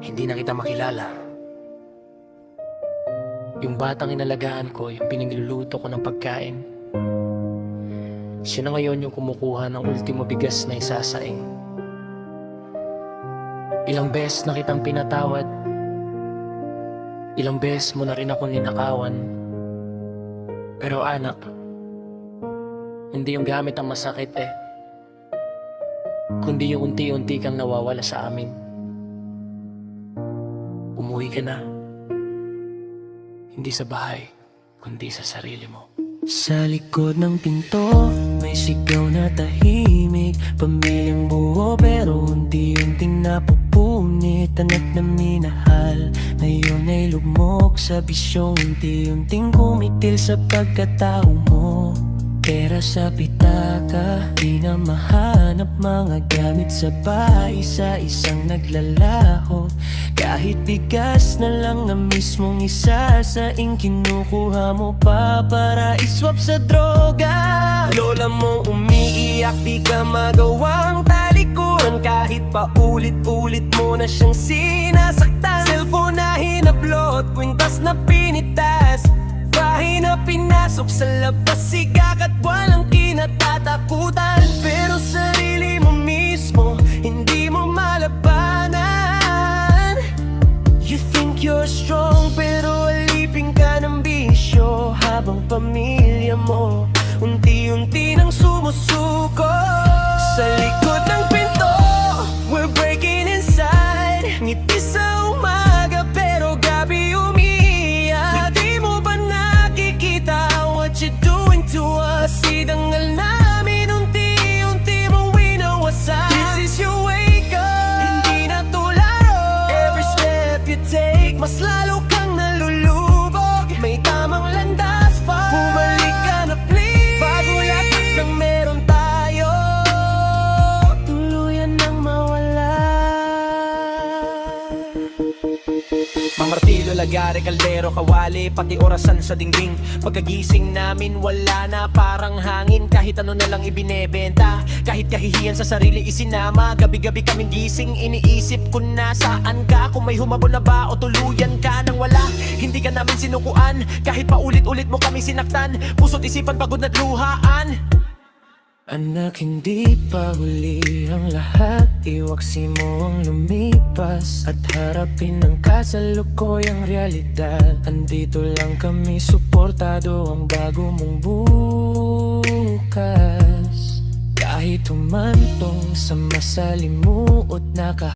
hindi na kita makilala. Yung batang inalagaan ko, yung pinagluluto ko ng pagkain, siya na ngayon yung kumukuha ng ultimo bigas na isasaing. Ilang beses na kitang pinatawad, ilang beses mo na rin akong ninakawan. Pero anak, hindi yung gamit ang masakit kundi yung unti-unti kang nawawala sa amin. Umuwi ka na, hindi sa bahay, kundi sa sarili mo. Sa likod ng pinto, may sigaw na tahimik. Pamilyang buo pero unti-unting napupunit. Anak na minahal, ngayon ay lugmok sa bisyong unti-unting kumitil sa pagkatao mo. Pera sa pitaka, di na mahanap mga gamit sa bahay sa isang naglalaho. Kahit bigas na lang na mismong isasaing kinukuha mo pa para iswap sa droga. Lola mo umiiyak, di ka magawang talikuran kahit pa ulit-ulit mo na siyang sinasaktan. Cellphone na hinablot, kwintas na pinitas, bahay na pinasok sa labas, sigak at walang kinatatakutan. Pero sarili mo mismo, hindi mo malabanan. You think you're strong pero alipin ka ng bisyo, habang pamilya mo unti-unti nang sumusuko. Sa likod ng pinto, we're breaking inside. Ngiti sa umaga pero gabi umiiyak. Di mo ba nakikita what you're doing to us? Idangal namin unti-unti mong winawasak. This is your wake up, hindi na to laro. Every step you take, mas lalo kang nalulubog. May tamang landas pa, bumalik ka na please. Bago lahat ng meron tayo, tuluyan nang mawala. Mamartilo, lagare, kaldero, kawali, pati orasan sa dingding. Pagkagising namin wala na, parang hangin. Kahit ano na lang ibinebenta, kahit kahihiyan sa sarili isinama. Gabi-gabi kaming gising, iniisip ko na saan ka. Kung may humabol na ba o tuluyan ka nang wala. Hindi ka namin sinukuan, kahit pa ulit-ulit mo kami sinaktan. Puso't isipan pagod na't luhaan. Anak, hindi pa huli ang lahat. Iwaksi mo ang lumipas at harapin ang kasalukuyang realidad. Andito lang kami, suportado ang bago mong bukas. Kahit humantong sa masalimuot na